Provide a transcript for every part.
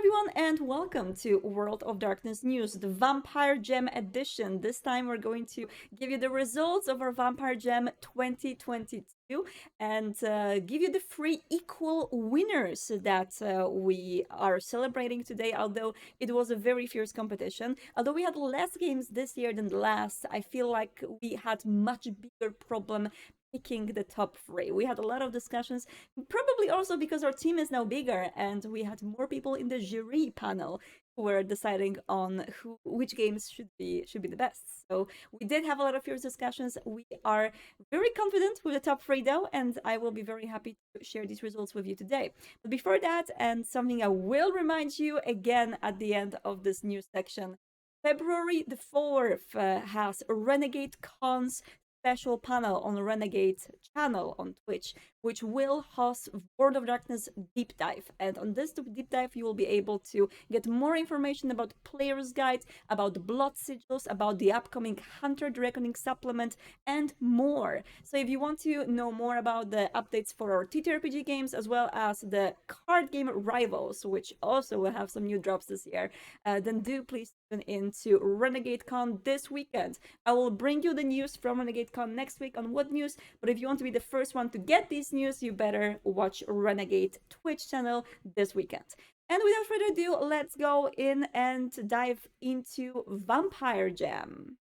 everyone, and welcome to World of Darkness News, the Vampire Gem edition. This time we're going to give you the results of our Vampire Gem 2022 and give you the three equal winners that we are celebrating today, although it was a very fierce competition. Although we had less games this year than the last, I feel like we had much bigger problem picking the top three. We had a lot of discussions, probably also because our team is now bigger and we had more people in the jury panel who were deciding on which games should be the best. So we did have a lot of fierce discussions. We are very confident with the top three though, and I will be very happy to share these results with you today. But before that, and something I will remind you again at the end of this news section, February the 4th has Renegadecon's special panel on the Renegade channel on Twitch, which will host World of Darkness Deep Dive. And on this Deep Dive, you will be able to get more information about the Player's Guide, about the Blood Sigils, about the upcoming Hunter the Reckoning supplement, and more. So if you want to know more about the updates for our TTRPG games, as well as the card game Rivals, which also will have some new drops this year, then do please tune in to Renegadecon this weekend. I will bring you the news from Renegadecon next week on What News, but if you want to be the first one to get these news, you better watch Renegade Twitch channel this weekend. And without further ado, let's go in and dive into Vampire Jam.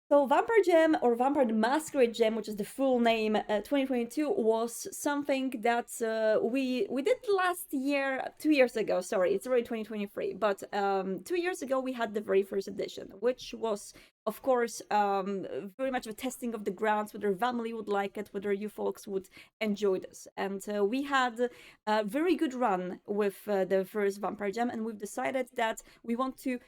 So Vampire Gem, or Vampire the Masquerade Gem, which is the full name, 2022, was something that we did last year, 2 years ago, sorry, it's already 2023, but 2 years ago we had the very first edition, which was, of course, very much a testing of the grounds, whether Vamily would like it, whether you folks would enjoy this. And we had a very good run with the first Vampire Gem, and we've decided that we want to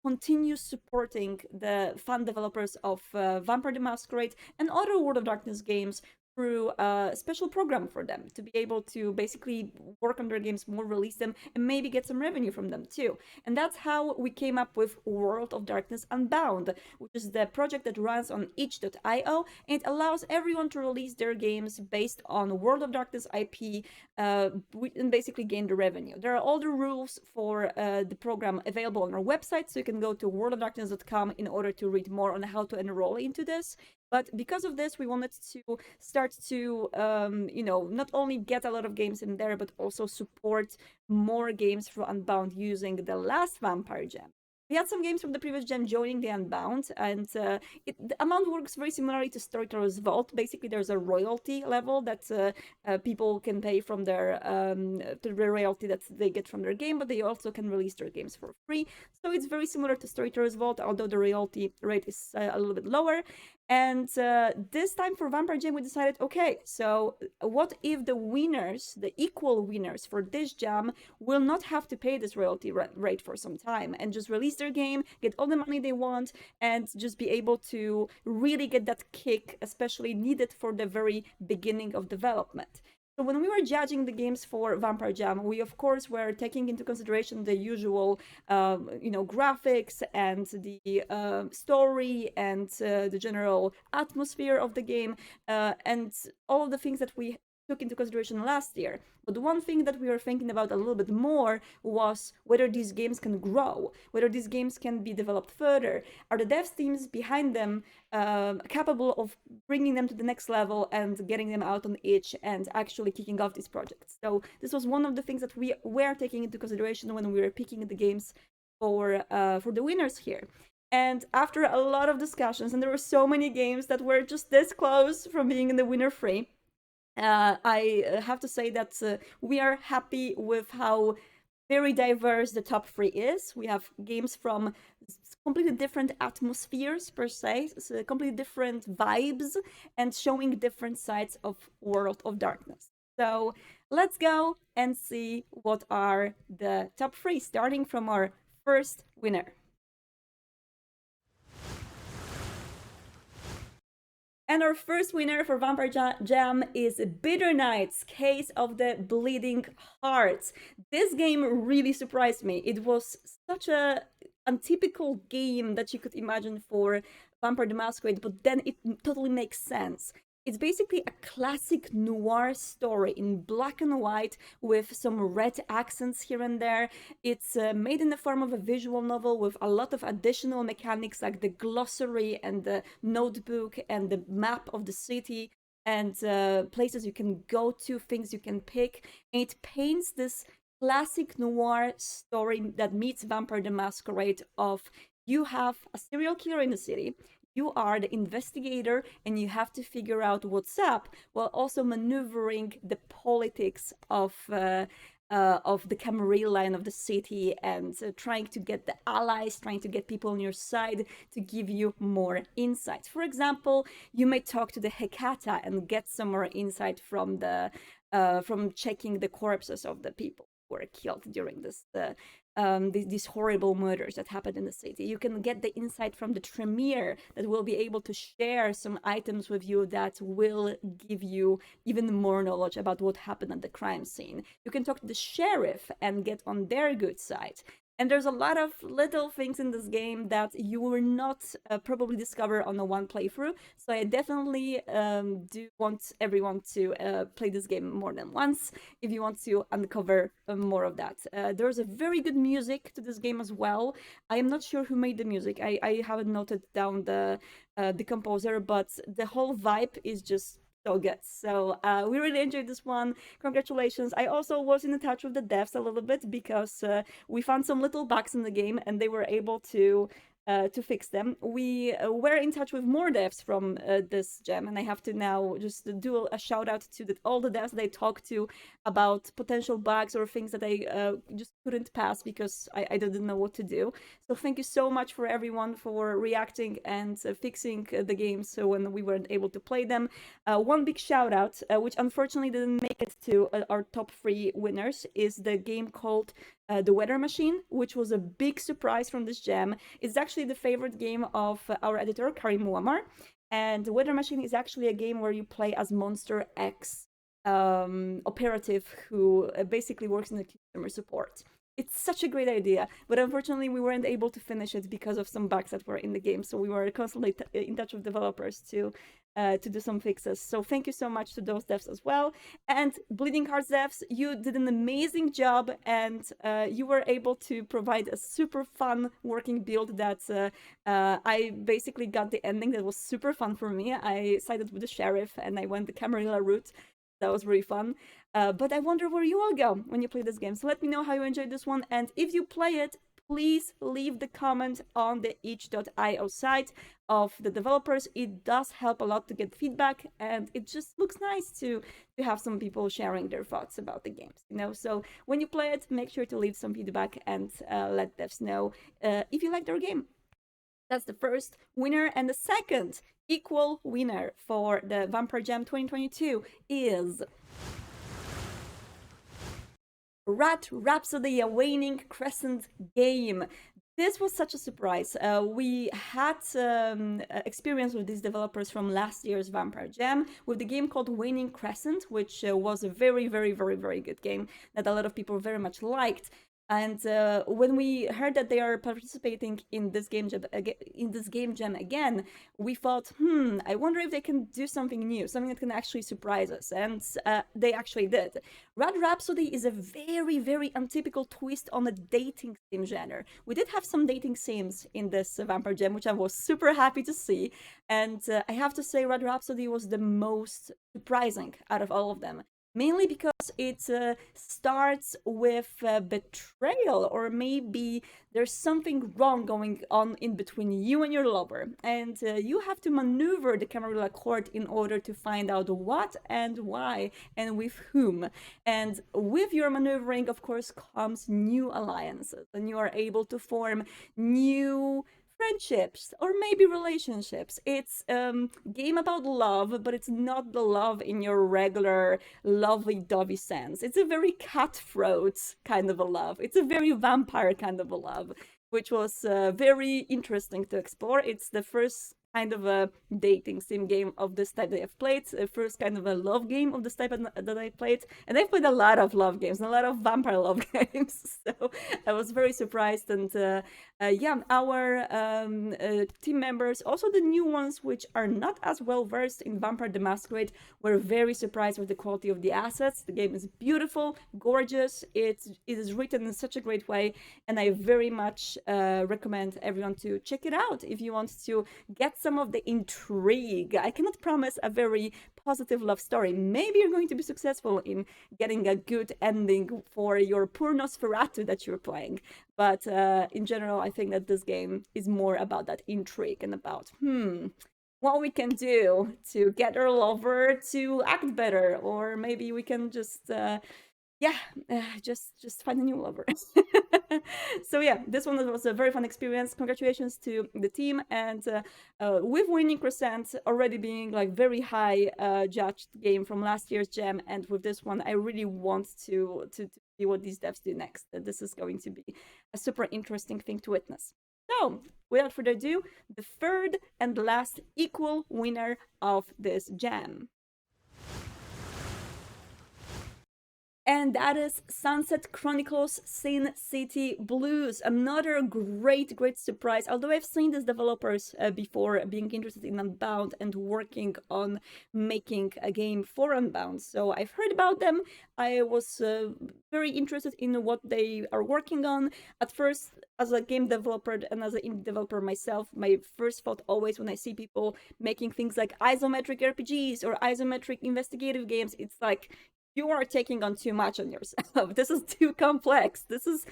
continue supporting the fan developers of Vampire the Masquerade and other World of Darkness games through a special program for them to be able to basically work on their games more, release them, and maybe get some revenue from them too. And that's how we came up with World of Darkness Unbound, which is the project that runs on itch.io, and it allows everyone to release their games based on World of Darkness IP and basically gain the revenue. There are all the rules for the program available on our website, so you can go to worldofdarkness.com in order to read more on how to enroll into this. But because of this, we wanted to start to, not only get a lot of games in there, but also support more games for Unbound using the last Vampire Gem. We had some games from the previous gen joining the Unbound, and the amount works very similarly to Storyteller's Vault. Basically, there's a royalty level that people can pay from their the royalty that they get from their game, but they also can release their games for free. So it's very similar to Storyteller's Vault, although the royalty rate is a little bit lower. And this time for Vampire Jam, we decided, okay, so what if the winners, the equal winners for this jam, will not have to pay this royalty rate for some time and just release their game, get all the money they want, and just be able to really get that kick, especially needed for the very beginning of development. So when we were judging the games for Vampire Jam, we of course were taking into consideration the usual, graphics and the story and the general atmosphere of the game, and all of the things that we took into consideration last year. But one thing that we were thinking about a little bit more was whether these games can grow, whether these games can be developed further. Are the dev teams behind them capable of bringing them to the next level and getting them out on itch and actually kicking off these projects? So this was one of the things that we were taking into consideration when we were picking the games for the winners here. And after a lot of discussions, and there were so many games that were just this close from being in the winner free, I have to say that we are happy with how very diverse the top three is. We have games from completely different atmospheres per se, so completely different vibes, and showing different sides of World of Darkness. So let's go and see what are the top three, starting from our first winner. And our first winner for Vampire Jam is Bitter Nights, Case of the Bleeding Hearts. This game really surprised me. It was such a untypical game that you could imagine for Vampire the Masquerade, but then it totally makes sense. It's basically a classic noir story in black and white with some red accents here and there. It's made in the form of a visual novel with a lot of additional mechanics like the glossary and the notebook and the map of the city and places you can go to, things you can pick. And it paints this classic noir story that meets Vampire the Masquerade of you have a serial killer in the city, you are the investigator, and you have to figure out what's up while also maneuvering the politics of the Camarilla and of the city, and trying to get the allies, trying to get people on your side to give you more insight. For example, you may talk to the Hecata and get some more insight from checking the corpses of the people who were killed during these horrible murders that happened in the city. You can get the insight from the Tremere that will be able to share some items with you that will give you even more knowledge about what happened at the crime scene. You can talk to the sheriff and get on their good side. And there's a lot of little things in this game that you will not probably discover on a one playthrough. So I definitely do want everyone to play this game more than once if you want to uncover more of that. There's a very good music to this game as well. I am not sure who made the music. I haven't noted down the composer, but the whole vibe is just so good. So we really enjoyed this one. Congratulations. I also was in touch with the devs a little bit because we found some little bugs in the game and they were able to fix them. We were in touch with more devs from this gem, and I have to now just do a shout out to all the devs that I talked to about potential bugs or things that I just couldn't pass because I didn't know what to do. So thank you so much for everyone for reacting and fixing the games so when we weren't able to play them. One big shout out, which unfortunately didn't make it to our top 3 winners, is the game called The Weather Machine, which was a big surprise from this gem. It's actually the favorite game of our editor, Karim Muammar. And The Weather Machine is actually a game where you play as Monster X operative who basically works in the customer support. It's such a great idea, but unfortunately we weren't able to finish it because of some bugs that were in the game. So we were constantly in touch with developers to do some fixes. So thank you so much to those devs as well. And Bleeding Hearts devs, you did an amazing job, and you were able to provide a super fun working build that I basically got the ending that was super fun for me. I sided with the sheriff and I went the Camarilla route. That was really fun. But I wonder where you all go when you play this game. So let me know how you enjoyed this one. And if you play it, please leave the comment on the itch.io site of the developers. It does help a lot to get feedback, and it just looks nice to have some people sharing their thoughts about the games, you know. So when you play it, make sure to leave some feedback and let devs know if you like their game. That's the first winner. And the second equal winner for the Vampire Jam 2022 is Rhapsody, a Waning Crescent game. This was such a surprise. We had experience with these developers from last year's Vampire Jam with the game called Waning Crescent, which was a very, very, very, very good game that a lot of people very much liked. And when we heard that they are participating in this game jam again, we thought, I wonder if they can do something new, something that can actually surprise us. And they actually did. Rhapsody is a very, very untypical twist on the dating sim genre. We did have some dating sims in this Vampire Jam, which I was super happy to see. And I have to say, Rhapsody was the most surprising out of all of them. Mainly because it starts with betrayal, or maybe there's something wrong going on in between you and your lover, and you have to maneuver the Camarilla court in order to find out what and why and with whom. And with your maneuvering, of course, comes new alliances, and you are able to form new friendships or maybe relationships. It's game about love, but it's not the love in your regular lovey-dovey sense. It's a very cutthroat kind of a love. It's a very vampire kind of a love, which was very interesting to explore. It's the first kind of a dating sim game of this type that I've played. First kind of a love game of this type that I played. And I've played a lot of love games, and a lot of vampire love games. So I was very surprised. And yeah, our team members, also the new ones, which are not as well versed in Vampire the Masquerade, were very surprised with the quality of the assets. The game is beautiful, gorgeous. It is written in such a great way, and I very much recommend everyone to check it out if you want to get some of the intrigue. I cannot promise a very positive love story. Maybe you're going to be successful in getting a good ending for your poor Nosferatu that you're playing. But in general, I think that this game is more about that intrigue and about, what we can do to get our lover to act better, or maybe we can just yeah, just find a new lover. So yeah, this one was a very fun experience. Congratulations to the team, and with Waning Crescent already being like very high judged game from last year's gem, and with this one, I really want to see what these devs do next. This is going to be a super interesting thing to witness. So, without further ado, the third and last equal winner of this gem. And that is Sunset Chronicles Sin City Blues. Another great, great surprise. Although I've seen these developers before being interested in Unbound and working on making a game for Unbound. So I've heard about them. I was very interested in what they are working on. At first, as a game developer and as an indie developer myself, my first thought always when I see people making things like isometric RPGs or isometric investigative games, it's like, you are taking on too much on yourself. This is too complex. This is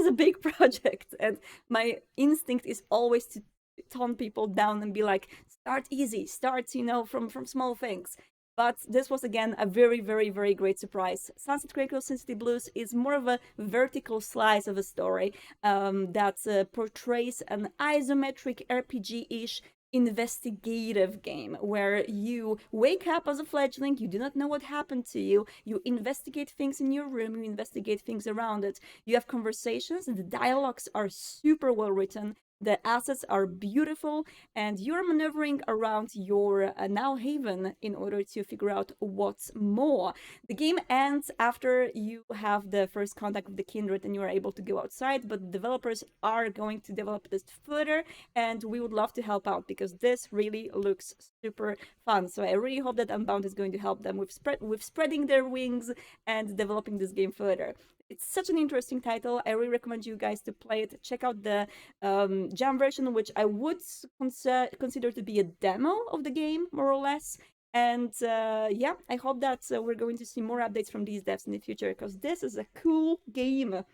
a big project, and my instinct is always to tone people down and be like, start easy, start from small things. But this was again a very, very, very great surprise. Sunset Chronicles Sin City Blues is more of a vertical slice of a story that portrays an isometric RPG-ish investigative game where you wake up as a fledgling, you do not know what happened to you, you investigate things in your room, you investigate things around it, you have conversations, and the dialogues are super well written. The assets are beautiful, and you're maneuvering around your now haven in order to figure out what's more. The game ends after you have the first contact with the kindred and you are able to go outside, but the developers are going to develop this further, and we would love to help out because this really looks super fun. So I really hope that Unbound is going to help them with spreading their wings and developing this game further. It's such an interesting title. I really recommend you guys to play it. Check out the jam version, which I would consider to be a demo of the game, more or less. And yeah, I hope that we're going to see more updates from these devs in the future, because this is a cool game.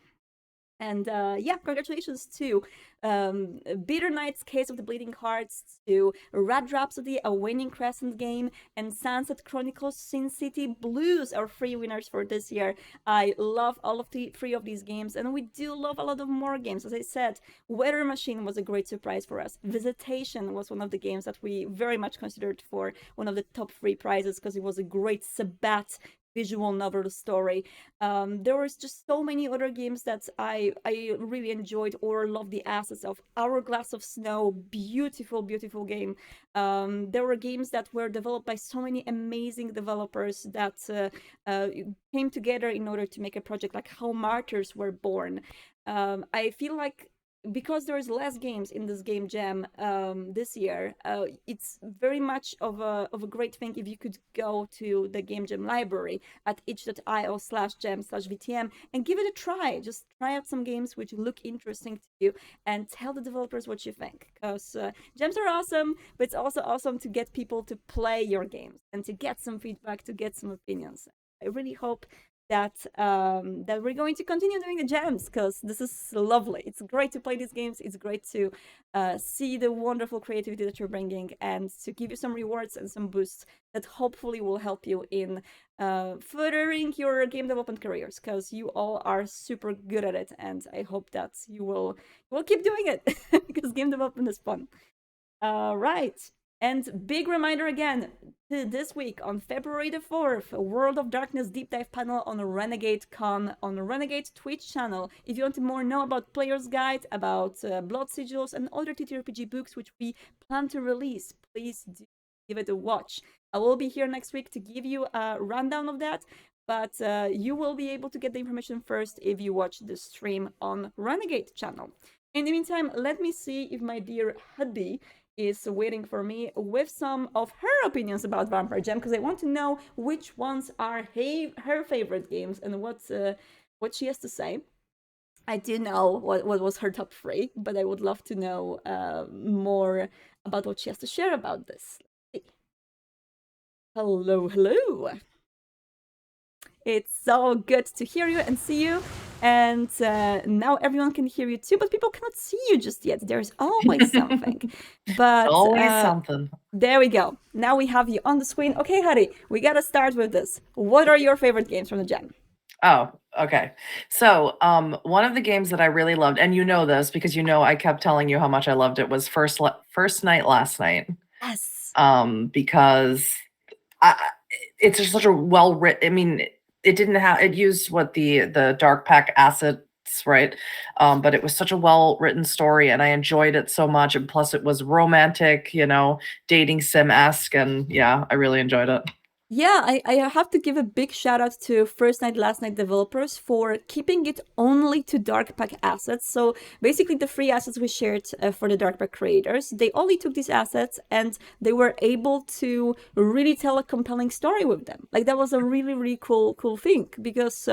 And yeah, congratulations to Bitter Knight's Case of the Bleeding Hearts, to Rhapsody, a Waning Crescent game, and Sunset Chronicles Sin City Blues, our three winners for this year. I love all of the three of these games, and we do love a lot of more games. As I said, Weather Machine was a great surprise for us. Visitation was one of the games that we very much considered for one of the top three prizes, because it was a great Sabbat visual novel story. There was just so many other games that I really enjoyed or loved the assets of. Hourglass of Snow, beautiful, beautiful game. There were games that were developed by so many amazing developers that came together in order to make a project like How Martyrs Were Born. I feel like because there's less games in this game jam this year, it's very much of a great thing if you could go to the game jam library at itch.io/jam/vtm and give it a try. Just try out some games which look interesting to you and tell the developers what you think, because jams are awesome, but it's also awesome to get people to play your games and to get some feedback, to get some opinions. I really hope that that we're going to continue doing the jams, because this is lovely. It's great to play these games. It's great to see the wonderful creativity that you're bringing, and to give you some rewards and some boosts that hopefully will help you in furthering your game development careers, because you all are super good at it, and I hope that you will keep doing it because game development is fun. Right. And big reminder again, this week on February the 4th, a World of Darkness deep dive panel on Renegadecon on the Renegade Twitch channel. If you want to more know about Player's Guide, about Blood Sigils, and other TTRPG books which we plan to release, please do give it a watch. I will be here next week to give you a rundown of that, but you will be able to get the information first if you watch the stream on Renegade channel. In the meantime, let me see if my dear Hudby is waiting for me with some of her opinions about Vampire Jam, because I want to know which ones are her favorite games and what she has to say. I do know what was her top 3, but I would love to know more about what she has to share about this. Hello, hello. It's so good to hear you and see you. And now everyone can hear you too, but people cannot see you just yet. There's always something. But always something. There we go. Now we have you on the screen. Okay, Hari, we gotta start with this. What are your favorite games from the Jam? Oh, okay. So, one of the games that I really loved, and you know this because you know I kept telling you how much I loved it, was First Night Last Night. Yes. Because it's just such a well written. I mean, it used what the Dark Pack assets, right? But it was such a well written story, and I enjoyed it so much. And plus, it was romantic, dating sim-esque, and yeah, I really enjoyed it. Yeah, I have to give a big shout out to First Night Last Night developers for keeping it only to Dark Pack assets. So basically the free assets we shared for the Dark Pack creators, they only took these assets and they were able to really tell a compelling story with them. Like that was a really, really cool thing, because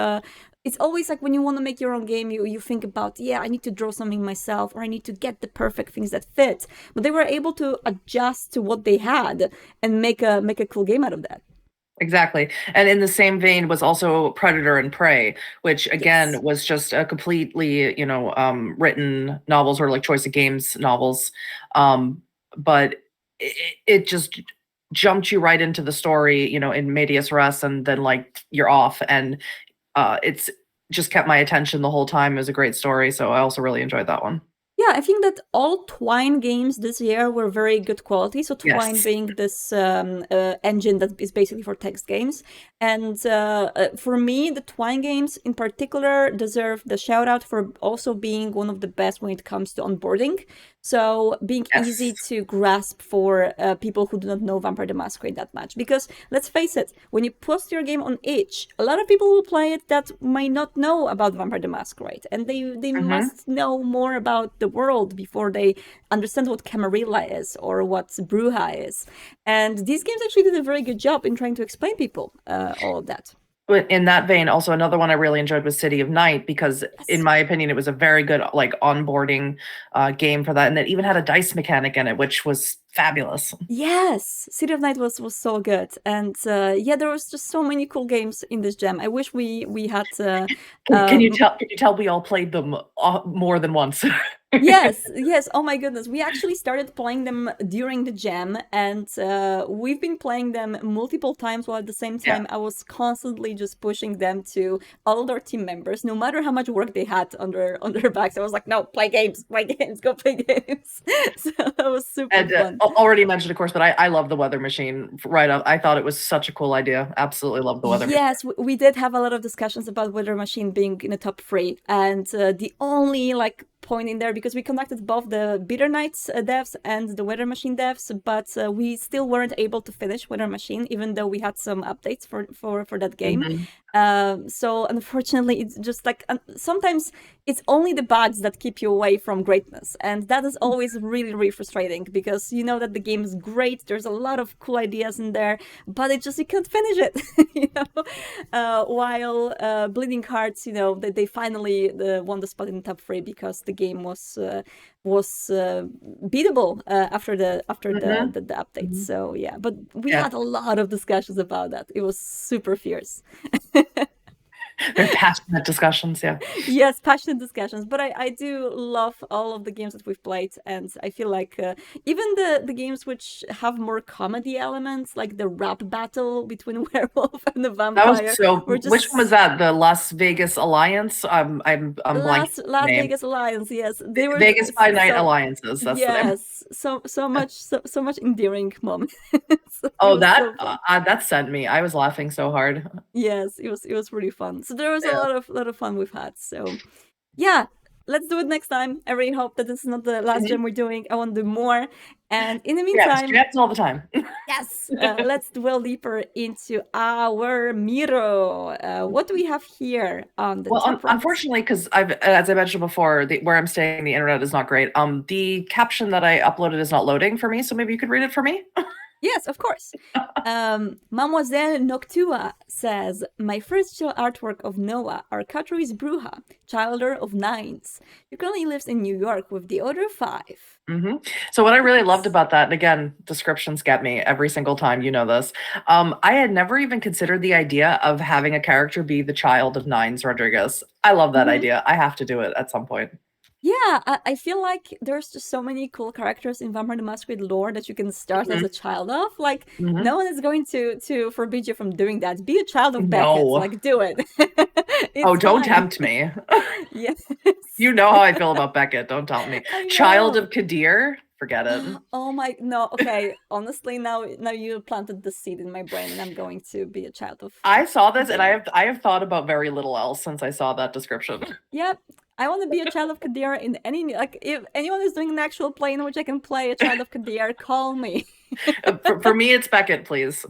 it's always like when you want to make your own game, you think about, yeah, I need to draw something myself, or I need to get the perfect things that fit. But they were able to adjust to what they had and make a cool game out of that. Exactly. And in the same vein was also Predator and Prey, which again Yes. was just a completely, written novels, or like choice of games novels. But it just jumped you right into the story, in medias res, and then like you're off. And it's just kept my attention the whole time. It was a great story. So I also really enjoyed that one. Yeah, I think that all Twine games this year were very good quality. So Twine Yes. being this engine that is basically for text games. And for me, the Twine games in particular deserve the shout out for also being one of the best when it comes to onboarding. So being easy Yes. to grasp for people who do not know Vampire the Masquerade that much. Because let's face it, when you post your game on itch, a lot of people will play it that might not know about Vampire the Masquerade. And they must know more about the world before they understand what Camarilla is or what Bruja is. And these games actually did a very good job in trying to explain people all of that. But in that vein, also another one I really enjoyed was City of Night, because in my opinion, it was a very good like onboarding game for that. And it even had a dice mechanic in it, which was fabulous. Yes, City of Night was so good, and yeah, there was just so many cool games in this Jam. I wish we had. Can you tell we all played them more than once? Yes. Oh my goodness. We actually started playing them during the Jam, and we've been playing them multiple times, while at the same time I was constantly just pushing them to all of our team members, no matter how much work they had on their backs. I was like, no, play games, go play games. So that was super fun. Already mentioned, of course, but I love the weather machine right up. I thought it was such a cool idea. Absolutely love the weather machine. Yes, we did have a lot of discussions about Weather Machine being in the top 3, and the only like point in there, because we conducted both the Bitter Nights devs and the Weather Machine devs, but we still weren't able to finish Weather Machine, even though we had some updates for that game. So unfortunately, it's just like sometimes it's only the bugs that keep you away from greatness, and that is always really, really frustrating, because you know that the game is great, there's a lot of cool ideas in there, but it just, you can't finish it. While Bleeding Hearts, they finally won the spot in the top 3 because the game was beatable after the updates. So yeah, but we had a lot of discussions about that. It was super fierce. Very passionate discussions, yeah. Yes, passionate discussions. But I do love all of the games that we've played, and I feel like even the games which have more comedy elements, like the rap battle between werewolf and the That was vampire, so. were Which one was just that? The Las Vegas Alliance. I'm blanking on the Las name. Vegas Alliance. Yes, they were Vegas by Night so Alliances. That's the name. yes, so much endearing moments. It Oh, was that so fun. that sent me. I was laughing so hard. Yes, it was really fun. So there was a Yeah. lot of fun we've had. So yeah, let's do it next time. I really hope that this is not the last Mhm. gem we're doing. I want to do more. And in the Yeah, meantime, jams all the time. yes, let's dwell deeper into our Miro. What do we have here on the Well, top right? unfortunately, because as I mentioned before, where I'm staying, the internet is not great. The caption that I uploaded is not loading for me, so maybe you could read it for me. Yes, of course. Mademoiselle Noctua says, my first show artwork of Noah, our cutter is Bruja, childer of nines. He currently lives in New York with the other five. Hmm. So what I really loved Nice. about that, and again, descriptions get me every single time, you know this. I had never even considered the idea of having a character be the child of Nines Rodriguez. I love that Mhm. idea. I have to do it at some point. Yeah, I feel like there's just so many cool characters in Vampire the Masquerade lore that you can start as Mhm. a child of. Like, Mhm. no one is going to forbid you from doing that. Be a child of Beckett. No. Like, do it. Oh, It's don't fine. tempt me. Yes. You know how I feel about Beckett. Don't tell me. I Child know. of Kadir? Forget it. Oh my no. Okay, honestly, now you planted the seed in my brain, and I'm going to be a child I of saw this and Kadir. I have thought about very little else since I saw that description. Yep, I want to be a child of Kadir in any like if anyone is doing an actual play in which I can play a child of Kadir, call me. For me, it's Beckett, please.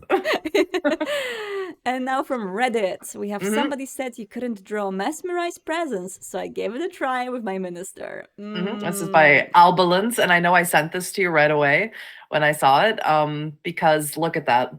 And now from Reddit, we have Hmm. somebody said you couldn't draw mesmerized presence, so I gave it a try with my minister. Hmm. This is by Albalins, and I know I sent this to you right away when I saw it. Because look at that.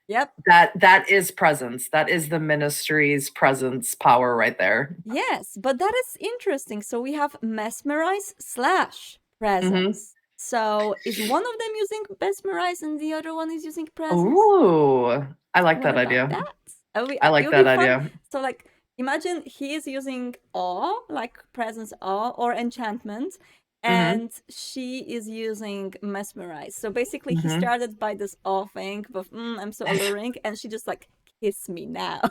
Yep. That is presence. That is the ministry's presence power right there. Yes, but that is interesting. So we have mesmerize slash Hmm. presence. So is one of them using mesmerize and the other one is using presence? Ooh, I like What that about idea. that? I It like would be that fun. idea. So like imagine he is using awe, like presence awe or enchantment, Hmm. and she is using mesmerize. So basically he Hmm. started by this awe thing, but I'm so alluring, and she just like kiss me now.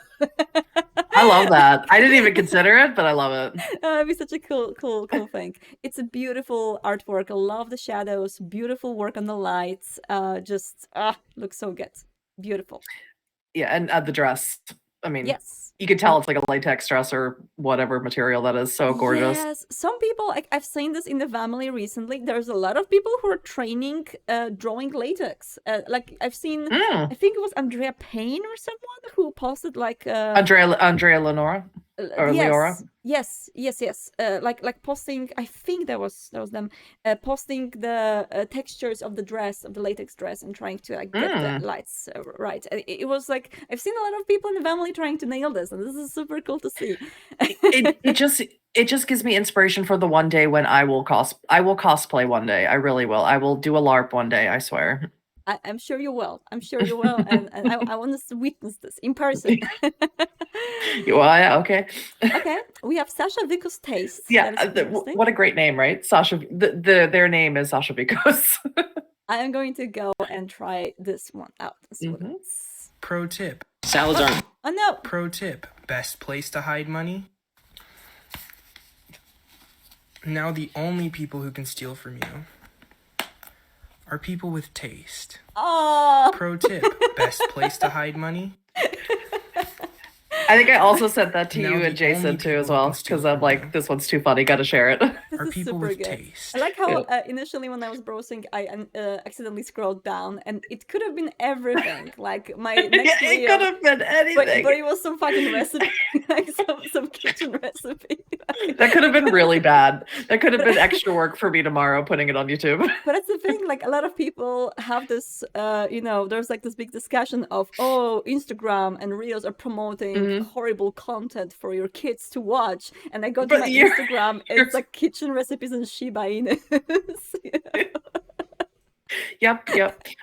I love that. I didn't even consider it, but I love it. It'd be such a cool thing. It's a beautiful artwork. I love the shadows. Beautiful work on the lights. Just looks so good. Beautiful. Yeah, and the dress. I mean, Yes. you can tell it's like a latex dress or whatever material that is. So gorgeous. Yes, some people like I've seen this in the family recently. There's a lot of people who are training drawing latex. Like I've seen, Mm. I think it was Andrea Payne or someone who posted like Andrea Lenora or Leora. yes. Like posting. I think that was them posting the textures of the dress of the latex dress and trying to like get the Mm. lights right. It was like I've seen a lot of people in the family trying to nail this, and this is super cool to see. It just gives me inspiration for the one day when I will cosplay one day. I really will. I will do a LARP one day, I swear. I'm sure you will. I'm sure you will, and I want to witness this in person. Well, yeah, okay. Okay, we have Sasha Vico's taste. Yeah, That is interesting. what a great name, right? Sasha. Their name is Sasha Vikos. I am going to go and try this one out and see what Mhm. it's. Pro tip. Salads aren't. Oh no! Pro tip. Best place to hide money. Now the only people who can steal from you are people with taste. Oh! Pro tip. Best place to hide money. I think I also sent that to Now you the and Jason only too people as who well can steal because I'm from like, you this one's too funny. Got to share it. This are is people super with good. taste. I like how initially when I was browsing, I accidentally scrolled down, and it could have been everything. Like my next Yeah, it video, could have been anything. but it was some fucking recipe, like some kitchen recipe. That could have been really bad. That could have been extra work for me tomorrow putting it on YouTube. But that's the thing, like a lot of people have this, there's like this big discussion of, oh, Instagram and Reels are promoting Mhm. horrible content for your kids to watch. And I go to But my you're- Instagram, it's like kitchen recipes and Shiba Inus. Yep.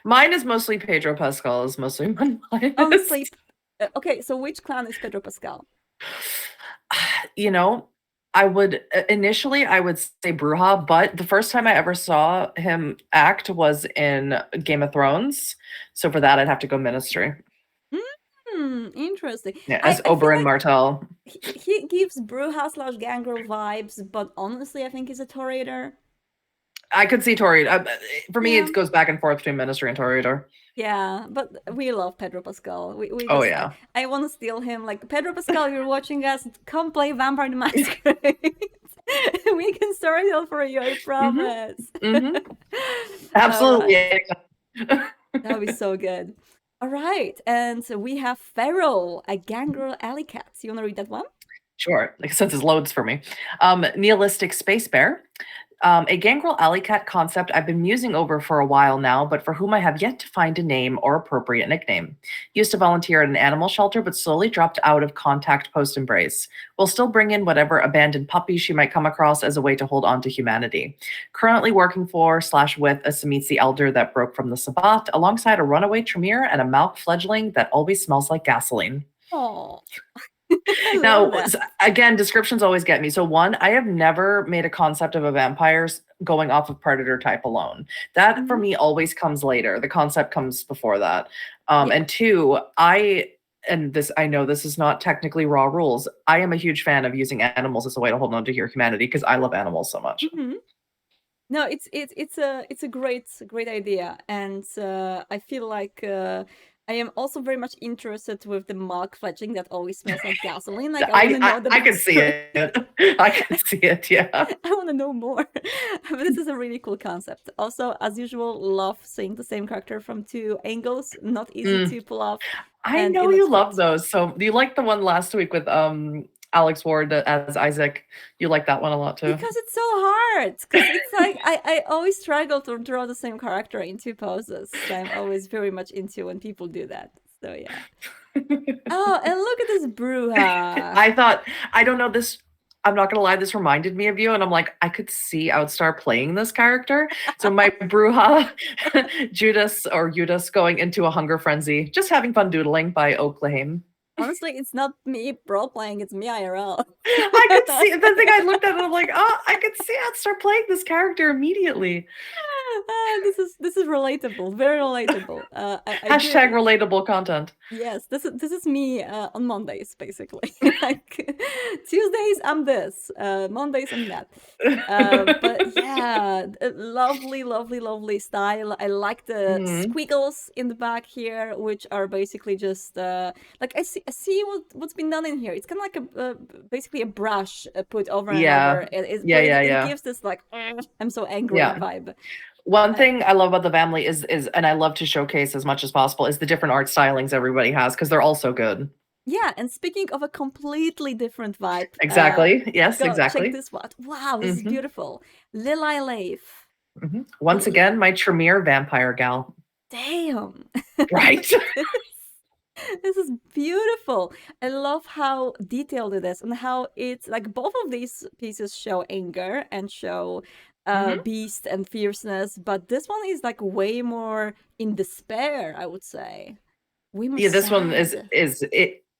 Mine is mostly Pedro Pascal. Is mostly mine. Honestly, okay, so which clan is Pedro Pascal? you know, I would initially I would say Bruja, but the first time I ever saw him act was in Game of Thrones. So for that, I'd have to go Ministry. Interesting. Yeah, I as I feel Oberyn like Martell. he gives Bruja / Gangrel vibes, but honestly, I think he's a Toreador. I could see Toreador. For me, Yeah. it goes back and forth between Ministry and Toreador. Yeah, but we love Pedro Pascal. We Oh just yeah. I want to steal him. Like Pedro Pascal, you're watching us. Come play Vampire the Masquerade. We can storytell for you. I promise. Absolutely. That would be so good. All right, and so we have Feral, a Gangrel alley cat. You want to read that one? Sure, like since it's loads for me. Nihilistic Space Bear. A Gangrel Alley Cat concept I've been musing over for a while now, but for whom I have yet to find a name or appropriate nickname. Used to volunteer at an animal shelter, but slowly dropped out of contact post-embrace. Will still bring in whatever abandoned puppies she might come across as a way to hold on to humanity. Currently working for / with a Samitsi elder that broke from the Sabbat, alongside a runaway Tremere and a Malk fledgling that always smells like gasoline. Oh, Now, again, descriptions always get me. So, one, I have never made a concept of a vampire going off of predator type alone. That for me always comes later. The concept comes before that. And two, I know this is not technically raw rules. I am a huge fan of using animals as a way to hold on to your humanity because I love animals so much. No, it's a great idea, and I feel like I am also very much interested with the Malk fledgling that always smells like gasoline. Like I want to know the I can see it. I can see it. Yeah. I want to know more. But this is a really cool concept. Also, as usual, love seeing the same character from two angles. Not easy to pull off. I know you love those. So you liked the one last week with Alex Ward as Isaac. You like that one a lot too. Because it's so hard. Because it's like I always struggle to draw the same character in two poses. So I'm always very much into when people do that. So yeah. Oh, and look at this Bruja. I thought, I don't know, this, I'm not gonna lie, this reminded me of you, and I'm like, I could see Outstar playing this character. So my Bruja, Judas going into a hunger frenzy, just having fun doodling by Oaklahame. Honestly, it's not me role playing, it's me IRL. I could see the thing. I looked at it, I'm like, oh, I could see Outstar playing this character immediately. This is relatable, very relatable. Hashtag relatable content. Yes, this is me on Mondays, basically. Like Tuesdays I'm this, Mondays I'm that. But yeah, lovely style. I like the squiggles in the back here, which are basically just like I see what's been done in here. It's kind of like a basically a brush put over and over. It gives this like I'm so angry vibe. One thing I love about the Vamily is, and I love to showcase as much as possible, is the different art stylings everybody has, because they're all so good. Yeah, and speaking of a completely different vibe. Exactly. Yes, exactly. Check this one. Wow, this is beautiful. Lili Leif. Once again, my Tremere vampire gal. Damn. Right. This is beautiful. I love how detailed it is and how it's like both of these pieces show anger and show beast and fierceness, but this one is like way more in despair, I would say. Way more this sad. one is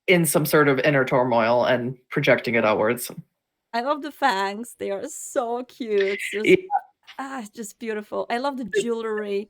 in some sort of inner turmoil and projecting it outwards. I love the fangs. They are so cute. Just beautiful. I love the jewelry.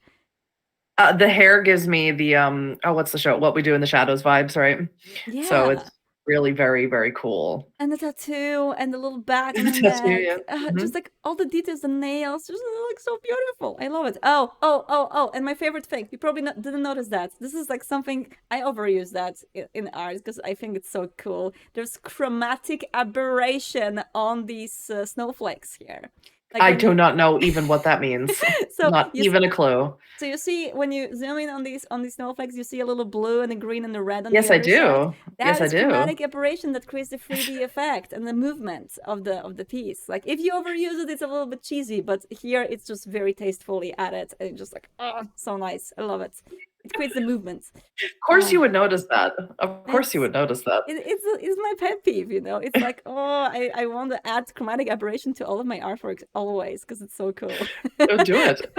The hair gives me the what's the show? What We Do in the Shadows vibes, right? Yeah. So it's really very, very cool. And the tattoo and the little bag and the neck. Just like all the details, the nails, just look so beautiful. I love it. Oh, and my favorite thing, you probably didn't notice that. This is like something, I overuse that in art because I think it's so cool. There's chromatic aberration on these snowflakes here. Like I do not know even what that means. So not even a clue. So you see, when you zoom in on these snowflakes, you see a little blue and a green and a red on yes, the I other do. side. Yes, I do. Chromatic aberration that creates the 3D effect and the movement of the piece. Like if you overuse it, it's a little bit cheesy, but here it's just very tastefully added and just like, oh, so nice. I love it. It creates the movement. Of course you would notice that. Of course you would notice that. It's my pet peeve, you know? It's like, I want to add chromatic aberration to all of my artworks always because it's so cool. Do it.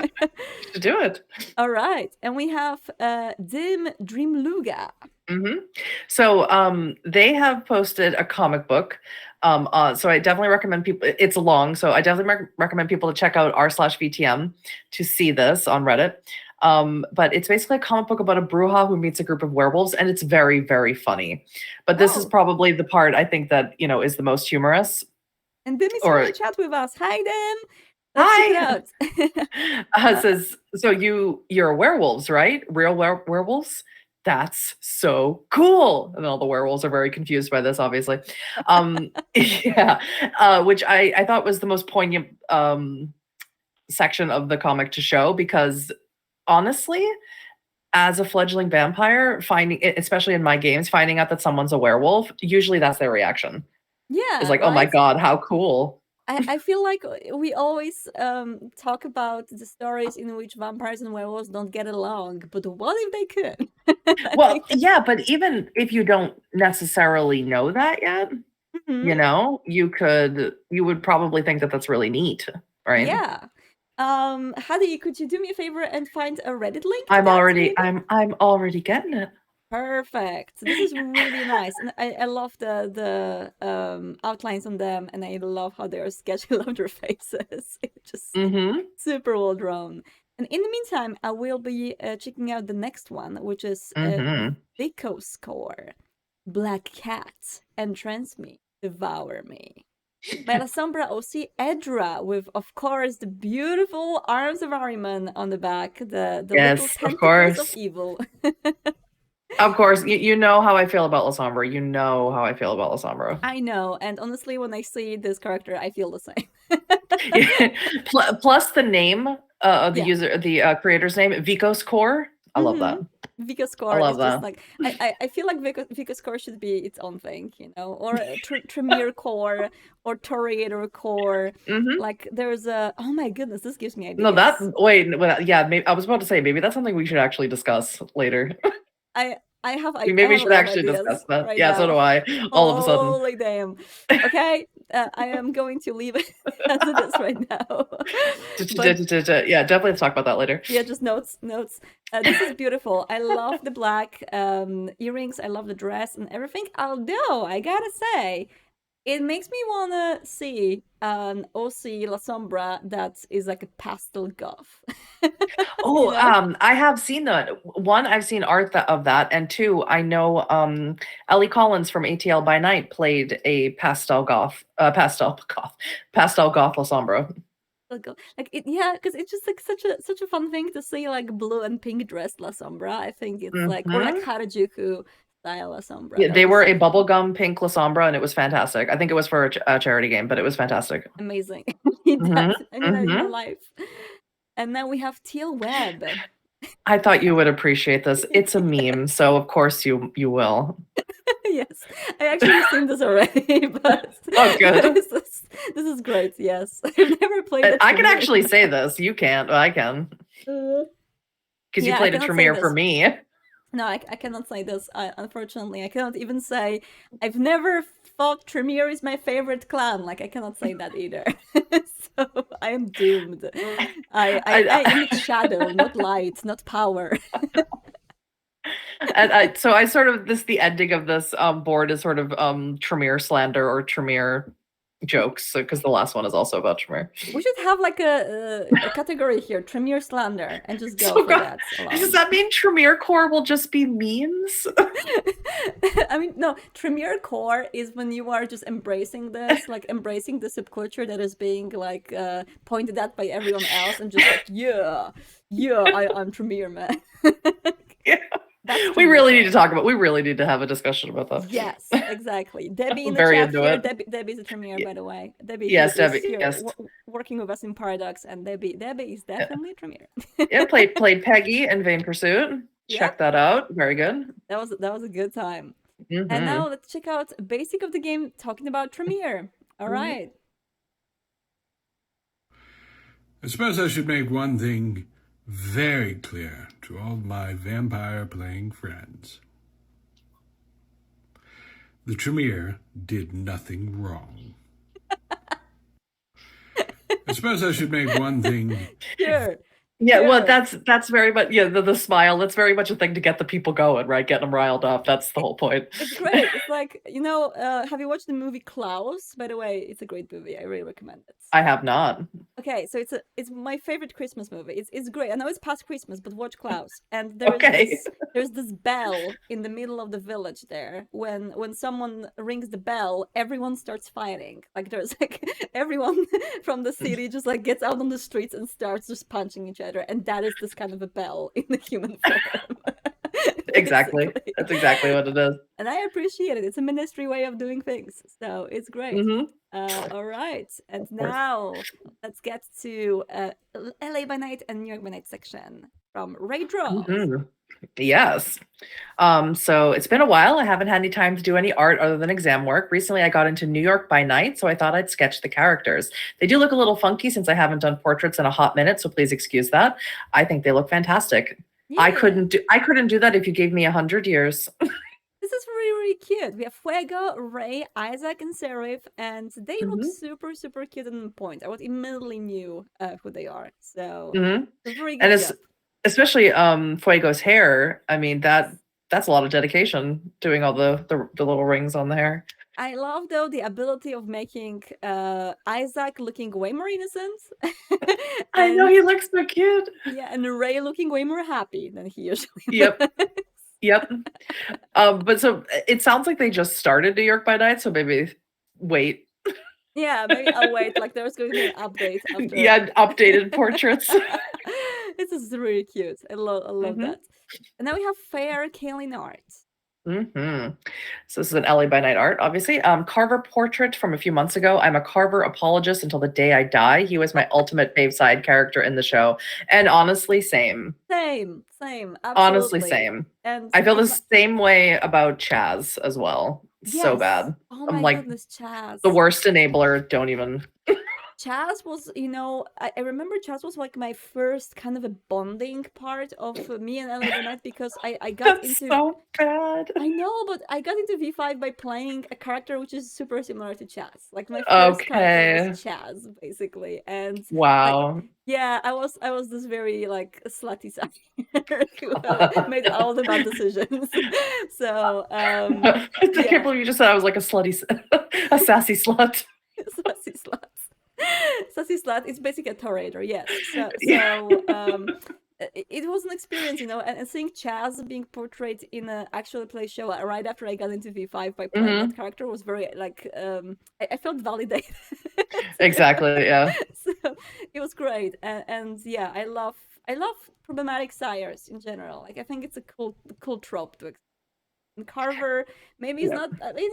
Do it. All right. And we have Dim Dreamluga. Mm-hmm. So they have posted a comic book. So I definitely recommend people. It's long, so I definitely recommend people to check out r/VTM to see this on Reddit. But it's basically a comic book about a Bruja who meets a group of werewolves, and it's very, very funny. But this is Oh. probably the part I think that is the most humorous. And Dim is here Or in the chat with us. Hi, Dim. Let's check it hi. out. Says so. You're werewolves, right? Real werewolves. That's so cool. And all the werewolves are very confused by this, obviously. Yeah, which I thought was the most poignant section of the comic to show, because honestly, as a fledgling vampire, finding it, especially in my games, finding out that someone's a werewolf, usually that's their reaction. Yeah, It's like, oh my right? god, how cool. I feel like we always talk about the stories in which vampires and werewolves don't get along, but what if they could? Well, yeah, but even if you don't necessarily know that yet, Mhm. you would probably think that that's really neat, right? Yeah. Hadi, could you do me a favor and find a Reddit link to I'm that, already maybe? I'm already getting it. Perfect. This is really nice, and I love the outlines on them, and I love how they're sketchy. I love their faces. It's just Mm-hmm. super well drawn. And in the meantime, I will be checking out the next one, which is Mm-hmm. Vico Score, Black Cat, Entrance Me, Devour Me. By La Sombra OC Edra, with of course the beautiful arms of Ahriman on the back, the little Yes, of tentacles of course. evil. Of course. You know how I feel about La Sombra. You know how I feel about La Sombra. I know, and honestly, when I see this character, I feel the same. Plus the name of the Yeah. creator's name, Vicos Core. I love that. Vico I Score is love just that. like I feel like Vico Score should be its own thing, you know, or Tremere Core or Toriator Core. Mm-hmm. Like there's a oh my goodness, this gives me No, ideas. yeah, maybe I was about to say maybe that's something we should actually discuss later. I Maybe we have a should lot of actually discuss ideas that. right Yeah, so now. do I. All of a sudden. Holy damn. Okay, I am going to leave it as it is right now. But Yeah, definitely let's talk about that later. yeah, just notes. This is beautiful. I love the black earrings. I love the dress and everything. Although I gotta say, it makes me wanna see an OC La Sombra that is like a pastel goth. You Oh, know? I have seen that. One, I've seen art of that, and two, I know Ellie Collins from ATL by Night played a pastel goth La Sombra. Like it, yeah, because it's just like such a fun thing to see, like blue and pink dressed La Sombra. I think it's like, or like Hmm. Harajuku style La Sombra. Yeah, That they was were a bubblegum pink La Sombra, and it was fantastic. I think it was for a charity game, but it was fantastic. amazing. I need Hmm. that. I need that in my Hmm. life. And then we have Teal Web. I thought you would appreciate this. It's a meme, so of course you will. Yes, I actually seen this already, but Oh, good. this is great. Yes, I've never played a I can Tremere. actually say this. You can't, but I can, because you Yeah, I played a cannot say Tremere for this. me. No, I cannot say this. Unfortunately, I cannot even say I've never thought Tremere is my favorite clan. Like I cannot say that either. So I am doomed. I am shadow, not light, not power. So I sort of the ending of this board is sort of Tremere slander or Tremere jokes, because the last one is also about Tremere. We should have like a category here, Tremere slander, and just go So for God, that does alone. that mean Tremere core will just be memes? I mean, no, Tremere core is when you are just embracing this, like embracing the subculture that is being like pointed at by everyone else, and just like, yeah, I'm Tremere, man. Yeah. That's We Tremere really need core. to talk about. We really need to have a discussion about that. Yes, exactly. Debbie in I'm the very chat into here. it. Debbie's a Tremere, by the way. Debbie, who Yes, is Debbie. here Yes. working with us in Paradox, and Debbie is Yeah. definitely a Tremere. Yeah, played Peggy in Vain Pursuit. Yep, Check that out. Very good. that was a good time. And Hmm. now let's check out basic of the game, talking about Tremere. All right. I suppose I should make one thing very clear to all my vampire playing friends. The Tremere did nothing wrong. I suppose I should make one thing. Sure. Yeah, well, Sure. that's very much, yeah, the smile. That's very much a thing to get the people going, right? Get them riled up. That's the whole point. It's great. It's like, have you watched the movie Klaus? By the way, it's a great movie. I really recommend it. I have not. Okay, so it's my favorite Christmas movie. It's great. I know it's past Christmas, but watch Klaus. And Okay. there's this bell in the middle of the village there. When someone rings the bell, everyone starts fighting. Like there's like everyone from the city just like gets out on the streets and starts just punching each other. And that is this kind of a bell in the human form. Exactly. Basically. That's exactly what it is. And I appreciate it. It's a ministry way of doing things. So it's great. Hmm. All right. And Of course. now let's get to LA by Night and New York by Night section from Ray Draws. Mhm. Yes. So it's been a while. I haven't had any time to do any art other than exam work. Recently, I got into New York by Night, so I thought I'd sketch the characters. They do look a little funky since I haven't done portraits in a hot minute, so please excuse that. I think they look fantastic. I Yeah. couldn't do that if you gave me 100 years. This is really, really cute. We have Fuego, Ray, Isaac, and Serif, and they look Mhm. super, super cute and on point. I was immediately knew who they are. So Mhm. it's a very And good job. especially Fuego's hair. I mean, that's a lot of dedication doing all the little rings on the hair. I love though the ability of making Isaac looking way more innocent. I know, he looks so cute. Yeah, and Ray looking way more happy than he usually Yep. looks. Yep. But so it sounds like they just started New York by Night, so maybe wait. Yeah, maybe I'll wait. Like there's going to be an update after. Yeah, updated portraits. This is really cute. I love Mhm. that. And now we have Fair Kaylin Art. Hmm. So this is an LA by Night art, obviously. Carver portrait from a few months ago. I'm a Carver apologist until the day I die. He was my ultimate fave side character in the show, and honestly, same. Same, absolutely. Honestly, same. And I feel the same way about Chaz as well. So yes. bad. Oh I'm my like goodness, Chaz. the worst enabler. Don't even. Chaz was, I remember Chaz was like my first kind of a bonding part of me and LA by Night because I got That's into. so bad. I know, but I got into V5 by playing a character which is super similar to Chaz. Like my first character was Chaz, basically, and Wow. yeah, I was this very like slutty side who made all the bad decisions. So I yeah. can't believe you just said I was like a slutty, a sassy slut. Sassy slut. Sassy slut is basically a Torator, yes. So Yeah. it was an experience, and seeing Chaz being portrayed in an actual play show right after I got into V5 by playing that character was very like I felt validated. Exactly. Yeah. So it was great, and yeah, I love problematic sires in general. Like I think it's a cool trope to. And Carver, maybe he's not. I mean,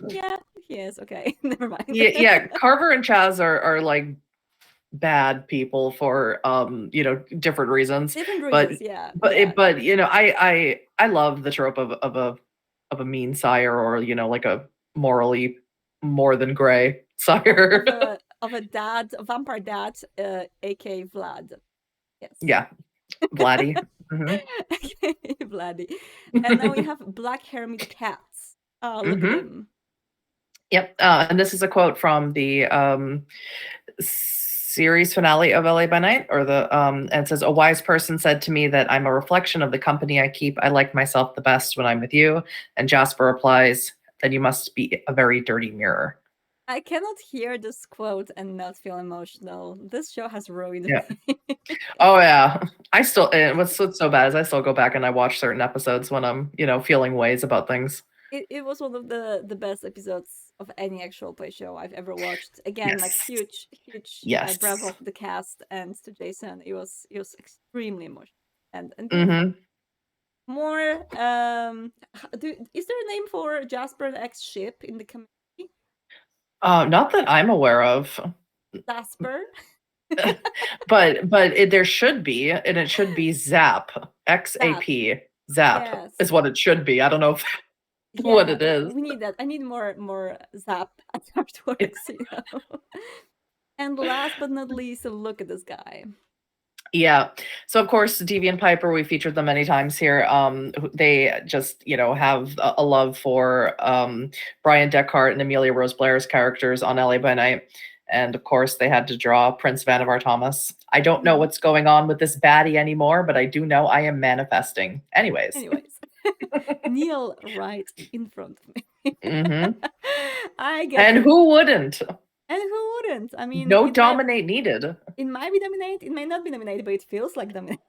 yeah, he is. Okay, never mind. Yeah. Carver and Chaz are like bad people for different reasons. Different reasons, yeah. But I love the trope of a mean sire, or like a morally more than gray sire. of a dad, a vampire dad, aka Vlad. Yes. Yeah, Vladdy. Vladdy. And now we have Black Hair Meet Cats. Oh, look at him. Yep. And this is a quote from the series finale of LA by Night, or and it says, "A wise person said to me that I'm a reflection of the company I keep. I like myself the best when I'm with you." And Jasper replies, "Then you must be a very dirty mirror." I cannot hear this quote and not feel emotional. This show has ruined me. Oh yeah. I still, what's so bad is I still go back and I watch certain episodes when I'm, feeling ways about things. It was one of the best episodes of any actual play show I've ever watched. Again, like huge bravo of the cast and to Jason. It was extremely emotional and more. Is there a name for Jasper and X ship in the community? Not that I'm aware of. Jasper. but there should be, and it should be Zap. XAP. Zap is what it should be. I don't know what it is. We need that. I need more Zap artworks, And last but not least, look at this guy. Yeah. So of course, Deviant and Piper, we featured them many times here. They just, have a love for Brian Deckhart and Amelia Rose Blair's characters on LA by Night. And of course, they had to draw Prince Vannevar Thomas. I don't know what's going on with this baddie anymore, but I do know I am manifesting. Anyways. Neil right in front of me. I get and who wouldn't? And who wouldn't? I mean, no dominate needed. It might be dominate, it may not be dominate, but it feels like dominate.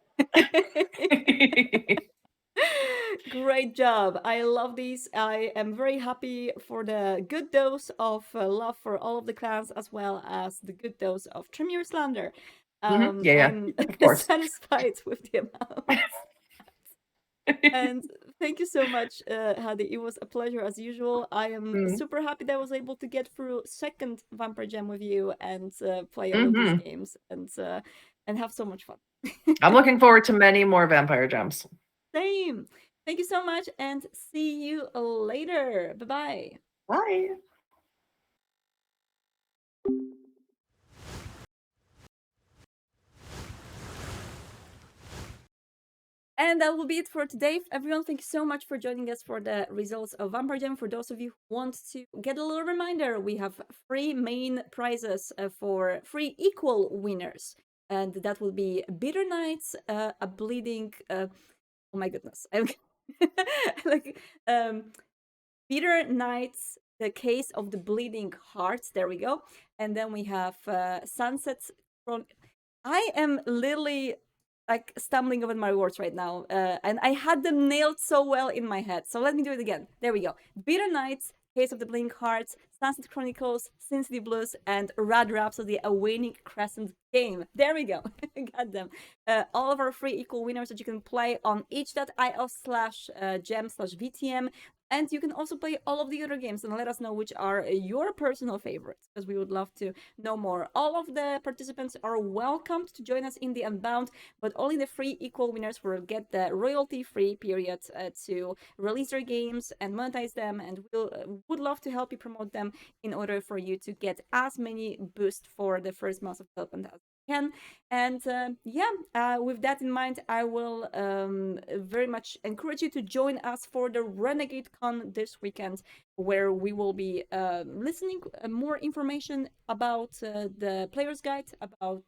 Great job. I love these. I am very happy for the good dose of love for all of the clans, as well as the good dose of Tremere slander. I'm satisfied with the amount. And thank you so much, Hadi. It was a pleasure as usual. I am super happy that I was able to get through second Vampire Jam with you and play all of these games and have so much fun. I'm looking forward to many more Vampire Jams. Same. Thank you so much, and see you later. Bye-bye. Bye. And that will be it for today. Everyone, thank you so much for joining us for the results of Vampire Jam. For those of you who want to get a little reminder, we have 3 main prizes for 3 equal winners. And that will be Bitter Nights, a bleeding... oh my goodness. Bitter Nights, the Case of the Bleeding Hearts. There we go. And then we have Sunsets. I am literally... like stumbling over my words right now, and I had them nailed so well in my head. So let me do it again. There we go. Bitter Nights, Case of the Blink Hearts, Sunset Chronicles, Sin City Blues, and Rhapsody, a Waning Crescent game. There we go. Got them. All of our 3 equal winners that you can play on itch.io/gem/VTM. And you can also play all of the other games and let us know which are your personal favorites, because we would love to know more. All of the participants are welcomed to join us in the Unbound, but only the 3 equal winners will get the royalty-free period to release their games and monetize them, and we would love to help you promote them in order for you to get as many boosts for the first month of development as can. And with that in mind, I will very much encourage you to join us for the Renegadecon this weekend, where we will be listening more information about the player's guide, about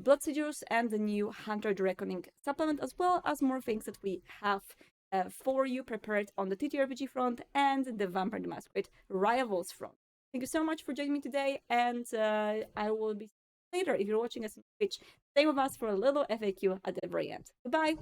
Blood Seduce and the new Hunter the Reckoning supplement, as well as more things that we have for you prepared on the TTRPG front and the Vampire the Masquerade Rivals front. Thank you so much for joining me today, and I will be later if you're watching us on Twitch. Stay with us for a little FAQ at the very end. Goodbye.